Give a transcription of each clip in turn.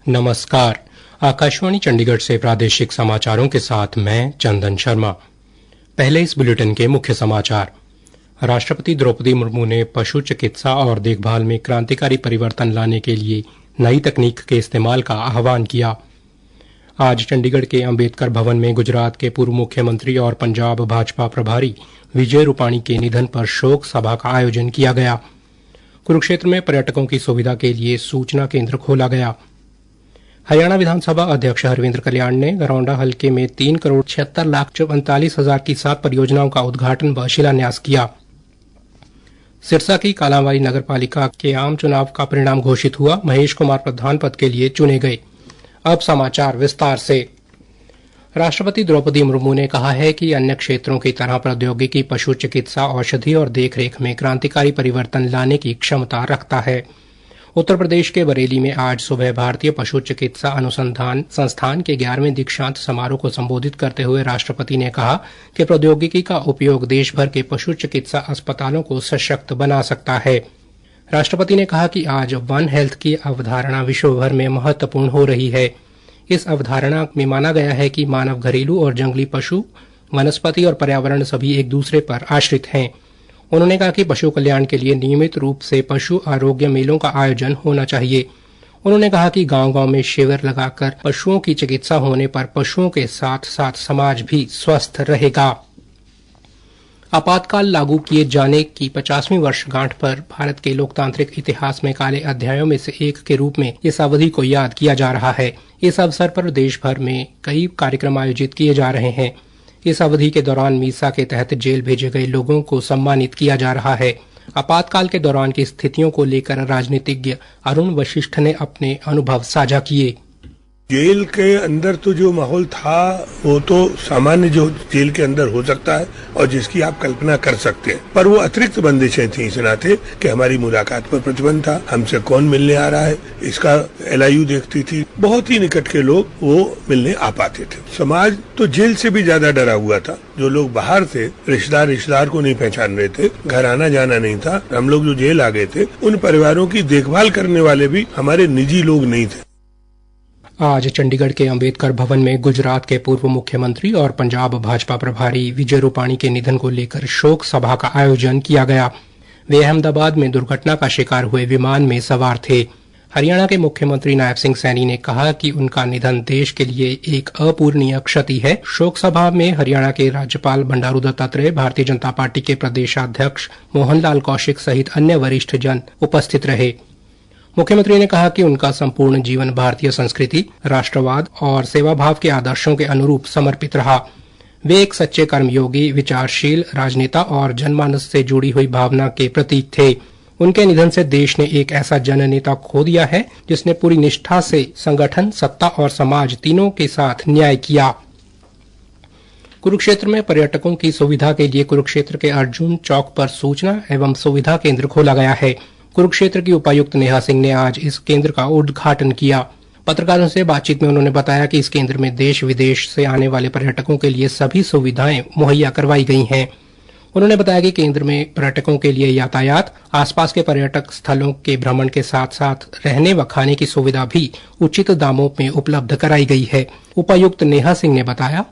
नमस्कार। आकाशवाणी चंडीगढ़ से प्रादेशिक समाचारों के साथ मैं चंदन शर्मा। पहले इस बुलेटिन के मुख्य समाचार। राष्ट्रपति द्रौपदी मुर्मू ने पशु चिकित्सा और देखभाल में क्रांतिकारी परिवर्तन लाने के लिए नई तकनीक के इस्तेमाल का आह्वान किया। आज चंडीगढ़ के अंबेडकर भवन में गुजरात के पूर्व मुख्यमंत्री और पंजाब भाजपा प्रभारी विजय रूपाणी के निधन पर शोक सभा का आयोजन किया गया। कुरुक्षेत्र में पर्यटकों की सुविधा के लिए सूचना केंद्र खोला गया। हरियाणा विधानसभा अध्यक्ष हरविंद्र कल्याण ने गरौंडा हलके में 3,76,39,000 की 7 परियोजनाओं का उद्घाटन व शिलान्यास किया। सिरसा की कालांवाली नगर पालिका के आम चुनाव का परिणाम घोषित हुआ। महेश कुमार प्रधान पद के लिए चुने गए। अब समाचार विस्तार से। राष्ट्रपति द्रौपदी मुर्मू ने कहा है कि अन्य क्षेत्रों की तरह प्रौद्योगिकी पशु चिकित्सा, औषधि और देखरेख में क्रांतिकारी परिवर्तन लाने की क्षमता रखता है। उत्तर प्रदेश के बरेली में आज सुबह भारतीय पशु चिकित्सा अनुसंधान संस्थान के 11वें दीक्षांत समारोह को संबोधित करते हुए राष्ट्रपति ने कहा कि प्रौद्योगिकी का उपयोग देश भर के पशु चिकित्सा अस्पतालों को सशक्त बना सकता है। राष्ट्रपति ने कहा कि आज वन हेल्थ की अवधारणा विश्व भर में महत्वपूर्ण हो रही है। इस अवधारणा में माना गया है कि मानव, घरेलू और जंगली पशु, वनस्पति और पर्यावरण सभी एक दूसरे पर आश्रित हैं। उन्होंने कहा कि पशु कल्याण के लिए नियमित रूप से पशु आरोग्य मेलों का आयोजन होना चाहिए। उन्होंने कहा कि गांव-गांव में शिविर लगाकर पशुओं की चिकित्सा होने पर पशुओं के साथ साथ समाज भी स्वस्थ रहेगा। आपातकाल लागू किए जाने की 50वीं वर्षगांठ पर भारत के लोकतांत्रिक इतिहास में काले अध्यायों में से एक के रूप में इस अवधि को याद किया जा रहा है। इस अवसर पर देश भर में कई कार्यक्रम आयोजित किए जा रहे हैं। इस अवधि के दौरान मीसा के तहत जेल भेजे गए लोगों को सम्मानित किया जा रहा है। आपातकाल के दौरान की स्थितियों को लेकर राजनीतिज्ञ अरुण वशिष्ठ ने अपने अनुभव साझा किए। जेल के अंदर तो जो माहौल था वो तो सामान्य जो जेल के अंदर हो सकता है और जिसकी आप कल्पना कर सकते हैं, पर वो अतिरिक्त बंदिशें थी इस नाते कि हमारी मुलाकात पर प्रतिबंध था, हमसे कौन मिलने आ रहा है इसका LIU देखती थी। बहुत ही निकट के लोग वो मिलने आ पाते थे। समाज तो जेल से भी ज्यादा डरा हुआ था। जो लोग बाहर थे, रिश्तेदार को नहीं पहचान रहे थे, घर आना जाना नहीं था। हम लोग जो जेल आ गए थे उन परिवारों की देखभाल करने वाले भी हमारे निजी लोग नहीं थे। आज चंडीगढ़ के अंबेडकर भवन में गुजरात के पूर्व मुख्यमंत्री और पंजाब भाजपा प्रभारी विजय रूपाणी के निधन को लेकर शोक सभा का आयोजन किया गया। वे अहमदाबाद में दुर्घटना का शिकार हुए विमान में सवार थे। हरियाणा के मुख्यमंत्री नायब सिंह सैनी ने कहा कि उनका निधन देश के लिए एक अपूरणीय क्षति है। शोक सभा में हरियाणा के राज्यपाल बंडारू दत्तात्रेय, भारतीय जनता पार्टी के प्रदेशाध्यक्ष मोहन लाल कौशिक सहित अन्य वरिष्ठ जन उपस्थित रहे। मुख्यमंत्री ने कहा कि उनका संपूर्ण जीवन भारतीय संस्कृति, राष्ट्रवाद और सेवाभाव के आदर्शों के अनुरूप समर्पित रहा। वे एक सच्चे कर्मयोगी, विचारशील राजनेता और जनमानस से जुड़ी हुई भावना के प्रतीक थे। उनके निधन से देश ने एक ऐसा जननेता खो दिया है जिसने पूरी निष्ठा से संगठन, सत्ता और समाज तीनों के साथ न्याय किया। कुरुक्षेत्र में पर्यटकों की सुविधा के लिए कुरुक्षेत्र के अर्जुन चौक पर सूचना एवं सुविधा केंद्र खोला गया है। कुरुक्षेत्र की उपायुक्त नेहा सिंह ने आज इस केंद्र का उद्घाटन किया। पत्रकारों से बातचीत में उन्होंने बताया कि इस केंद्र में देश विदेश से आने वाले पर्यटकों के लिए सभी सुविधाएं मुहैया करवाई गई हैं। उन्होंने बताया कि केंद्र में पर्यटकों के लिए यातायात, आसपास के पर्यटक स्थलों के भ्रमण के साथ साथ रहने व खाने की सुविधा भी उचित दामों में उपलब्ध कराई गई है। उपायुक्त नेहा सिंह ने बताया,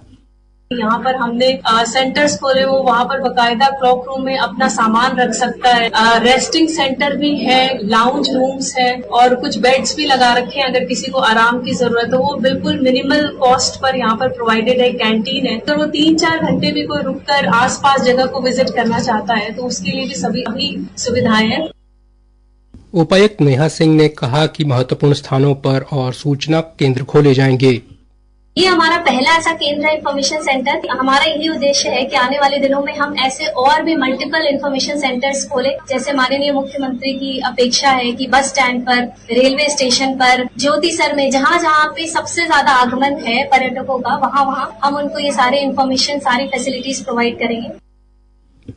यहाँ पर हमने सेंटर्स खोले, वो वहाँ पर बकायदा क्लॉक रूम में अपना सामान रख सकता है। रेस्टिंग सेंटर भी है, लाउंज रूम्स है और कुछ बेड्स भी लगा रखे हैं। अगर किसी को आराम की जरूरत है वो बिल्कुल मिनिमल कॉस्ट पर यहाँ पर प्रोवाइडेड है। कैंटीन है, तो वो 3-4 घंटे भी कोई रुककर आसपास जगह को विजिट करना चाहता है तो उसके लिए भी सभी सुविधाएं हैं। उपायुक्त नेहा सिंह ने कहा कि महत्वपूर्ण स्थानों पर और सूचना केंद्र खोले जाएंगे। ये हमारा पहला ऐसा केंद्र है इन्फॉर्मेशन सेंटर। हमारा यही उद्देश्य है कि आने वाले दिनों में हम ऐसे और भी मल्टीपल इन्फॉर्मेशन सेंटर्स खोले। जैसे माननीय मुख्यमंत्री की अपेक्षा है कि बस स्टैंड पर, रेलवे स्टेशन पर, ज्योतिसर में, जहाँ जहाँ पे सबसे ज्यादा आगमन है पर्यटकों का, वहाँ हम उनको ये सारे इन्फॉर्मेशन, सारी फैसिलिटीज प्रोवाइड करेंगे।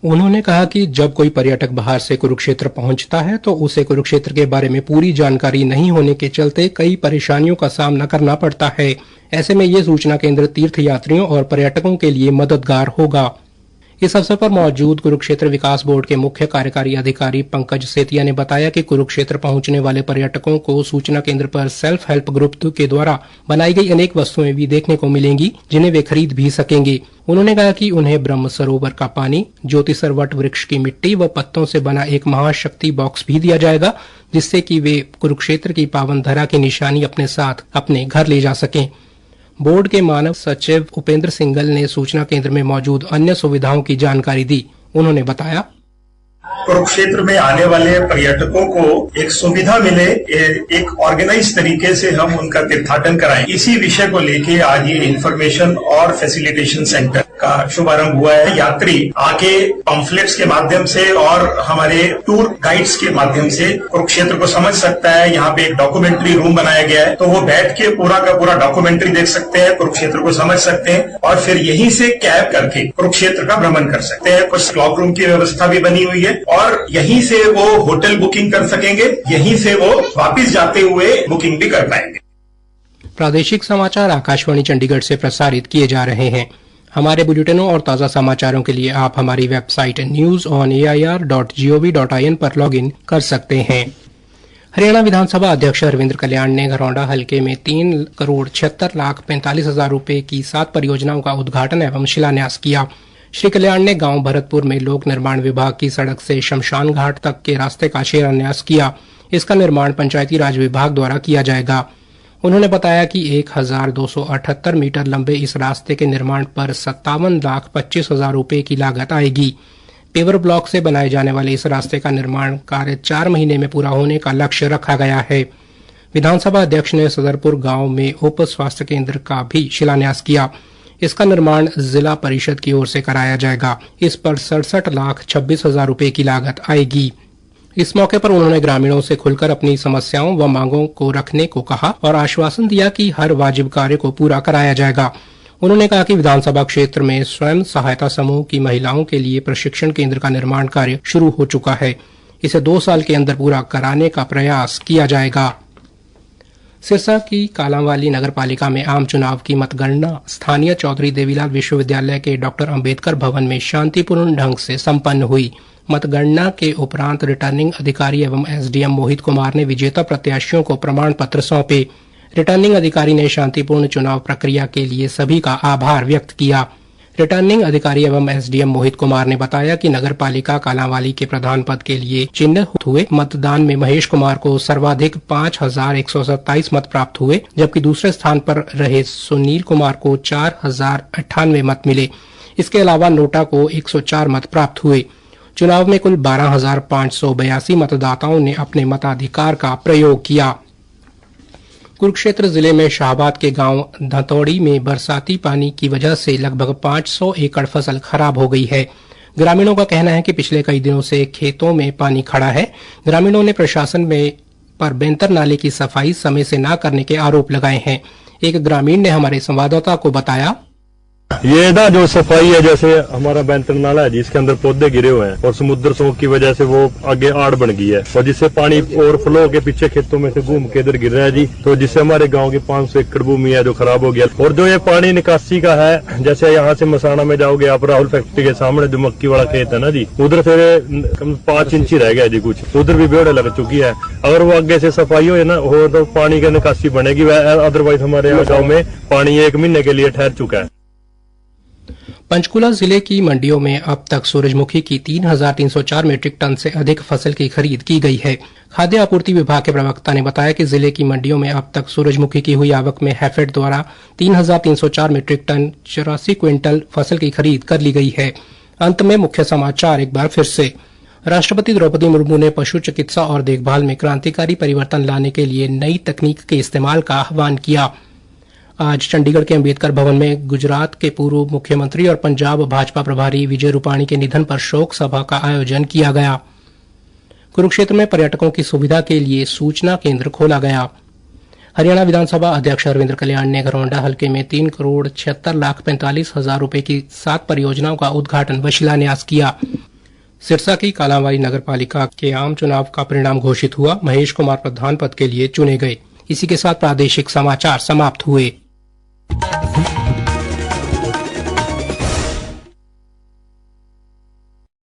उन्होंने कहा कि जब कोई पर्यटक बाहर से कुरुक्षेत्र पहुंचता है तो उसे कुरुक्षेत्र के बारे में पूरी जानकारी नहीं होने के चलते कई परेशानियों का सामना करना पड़ता है। ऐसे में ये सूचना केंद्र तीर्थ यात्रियों और पर्यटकों के लिए मददगार होगा। इस अवसर पर मौजूद कुरुक्षेत्र विकास बोर्ड के मुख्य कार्यकारी अधिकारी पंकज सेतिया ने बताया कि कुरुक्षेत्र पहुंचने वाले पर्यटकों को सूचना केंद्र पर सेल्फ हेल्प ग्रुप के द्वारा बनाई गई अनेक वस्तुएं भी देखने को मिलेंगी, जिन्हें वे खरीद भी सकेंगे। उन्होंने कहा कि उन्हें ब्रह्म सरोवर का पानी, ज्योतिसर वट वृक्ष की मिट्टी व पत्तों से बना एक महाशक्ति बॉक्स भी दिया जाएगा, जिससे कि वे कुरुक्षेत्र की पावन धरा की निशानी अपने साथ अपने घर ले जा सकें। बोर्ड के मानव सचिव उपेंद्र सिंगल ने सूचना केंद्र में मौजूद अन्य सुविधाओं की जानकारी दी। उन्होंने बताया, कुरुक्षेत्र में आने वाले पर्यटकों को एक सुविधा मिले, एक ऑर्गेनाइज तरीके से हम उनका तीर्थाटन कराएं। इसी विषय को लेके आज ये इंफॉर्मेशन और फैसिलिटेशन सेंटर का शुभारंभ हुआ है। यात्री आके पम्फलेट्स के माध्यम से और हमारे टूर गाइड्स के माध्यम से कुरुक्षेत्र को समझ सकता है। यहाँ पे एक डॉक्यूमेंट्री रूम बनाया गया है, तो वो बैठ के पूरा का पूरा डॉक्यूमेंट्री देख सकते हैं, कुरुक्षेत्र को समझ सकते हैं और फिर यहीं से कैब करके कुरुक्षेत्र का भ्रमण कर सकते हैं। कुछ क्लॉक रूम की व्यवस्था भी बनी हुई है और यहीं से वो होटल बुकिंग कर सकेंगे, यहीं से वो वापस जाते हुए बुकिंग भी कर पाएंगे। प्रादेशिक समाचार आकाशवाणी चंडीगढ़ से प्रसारित किए जा रहे हैं। हमारे बुलेटिनों और ताज़ा समाचारों के लिए आप हमारी वेबसाइट newsonair.gov.in पर लॉगिन कर सकते हैं। हरियाणा विधानसभा अध्यक्ष रविंद्र कल्याण ने घरौंडा हलके में 3,76,45,000 रुपए की 7 परियोजनाओं का उद्घाटन एवं शिलान्यास किया। श्री कल्याण ने गांव भरतपुर में लोक निर्माण विभाग की सड़क से शमशान घाट तक के रास्ते का शिलान्यास किया। इसका निर्माण पंचायती राज विभाग द्वारा किया जाएगा। उन्होंने बताया कि 1,278 मीटर लंबे इस रास्ते के निर्माण पर 57,25,000 रुपए की लागत आएगी। पेवर ब्लॉक से बनाए जाने वाले इस रास्ते का निर्माण कार्य 4 महीने में पूरा होने का लक्ष्य रखा गया है। विधानसभा अध्यक्ष ने सदरपुर गांव में उप स्वास्थ्य केंद्र का भी शिलान्यास किया। इसका निर्माण जिला परिषद की ओर से कराया जाएगा। इस पर 67,26,000 रुपए की लागत आएगी। इस मौके पर उन्होंने ग्रामीणों से खुलकर अपनी समस्याओं व मांगों को रखने को कहा और आश्वासन दिया कि हर वाजिब कार्य को पूरा कराया जाएगा। उन्होंने कहा कि विधानसभा क्षेत्र में स्वयं सहायता समूह की महिलाओं के लिए प्रशिक्षण केंद्र का निर्माण कार्य शुरू हो चुका है। इसे 2 साल के अंदर पूरा कराने का प्रयास किया जाएगा। सिरसा की कालांवाली नगरपालिका में आम चुनाव की मतगणना स्थानीय चौधरी देवीलाल विश्वविद्यालय के डॉक्टर अंबेडकर भवन में शांतिपूर्ण ढंग से संपन्न हुई। मतगणना के उपरांत रिटर्निंग अधिकारी एवं एसडीएम मोहित कुमार ने विजेता प्रत्याशियों को प्रमाण पत्र सौंपे। रिटर्निंग अधिकारी ने शांतिपूर्ण चुनाव प्रक्रिया के लिए सभी का आभार व्यक्त किया। रिटर्निंग अधिकारी एवं एसडीएम मोहित कुमार ने बताया कि नगरपालिका कालांवाली के प्रधान पद के लिए चिन्हित हुए मतदान में महेश कुमार को सर्वाधिक 5,127 मत प्राप्त हुए, जबकि दूसरे स्थान पर रहे सुनील कुमार को 4,098 मत मिले। इसके अलावा नोटा को 104 मत प्राप्त हुए। चुनाव में कुल 12,582 मतदाताओं ने अपने मताधिकार का प्रयोग किया। कुरुक्षेत्र जिले में शाहबाद के गांव धतौड़ी में बरसाती पानी की वजह से लगभग 500 एकड़ फसल खराब हो गई है। ग्रामीणों का कहना है कि पिछले कई दिनों से खेतों में पानी खड़ा है। ग्रामीणों ने प्रशासन में पर बेंतर नाले की सफाई समय से न करने के आरोप लगाए हैं। एक ग्रामीण ने हमारे संवाददाता को बताया, ये ना जो सफाई है, जैसे हमारा बैंतर नाला है जिसके अंदर पौधे गिरे हुए हैं और समुद्र सोख की वजह से वो आगे आड़ बन गई है और जिससे पानी ओवरफ्लो के पीछे खेतों में से घूम के इधर गिर रहा है जी। तो जिससे हमारे गांव की 500 एकड़ भूमि है जो खराब हो गया। और जो ये पानी निकासी का है, जैसे यहाँ से मसाना में जाओगे आप, राहुल फैक्ट्री के सामने जो मक्की वाला खेत है ना जी, उधर से 5 इंच ही रह गया जी, कुछ उधर भी बेड़ लग चुकी है। अगर वो आगे से सफाई हो ना हो तो पानी की निकासी बनेगी, अदरवाइज हमारे यहाँ गाँव में पानी 1 महीने के लिए ठहर चुका है। पंचकुला जिले की मंडियों में अब तक सूरजमुखी की 3,304 मीट्रिक टन से अधिक फसल की खरीद की गई है। खाद्य आपूर्ति विभाग के प्रवक्ता ने बताया कि जिले की मंडियों में अब तक सूरजमुखी की हुई आवक में हैफेड द्वारा 3,304 मीट्रिक टन 84 क्विंटल फसल की खरीद कर ली गई है। अंत में मुख्य समाचार एक बार फिर से। राष्ट्रपति द्रौपदी मुर्मू ने पशु चिकित्सा और देखभाल में क्रांतिकारी परिवर्तन लाने के लिए नई तकनीक के इस्तेमाल का आह्वान किया। आज चंडीगढ़ के अंबेडकर भवन में गुजरात के पूर्व मुख्यमंत्री और पंजाब भाजपा प्रभारी विजय रूपाणी के निधन पर शोक सभा का आयोजन किया गया। कुरुक्षेत्र में पर्यटकों की सुविधा के लिए सूचना केंद्र खोला गया। हरियाणा विधानसभा अध्यक्ष रविंद्र कल्याण ने घरौंडा हलके में 3,76,45,000 रुपए की 7 परियोजनाओं का उद्घाटन व शिलान्यास किया। सिरसा की कालांवाली नगरपालिका के आम चुनाव का परिणाम घोषित हुआ। महेश कुमार प्रधान पद के लिए चुने गए। इसी के साथ प्रादेशिक समाचार समाप्त हुए।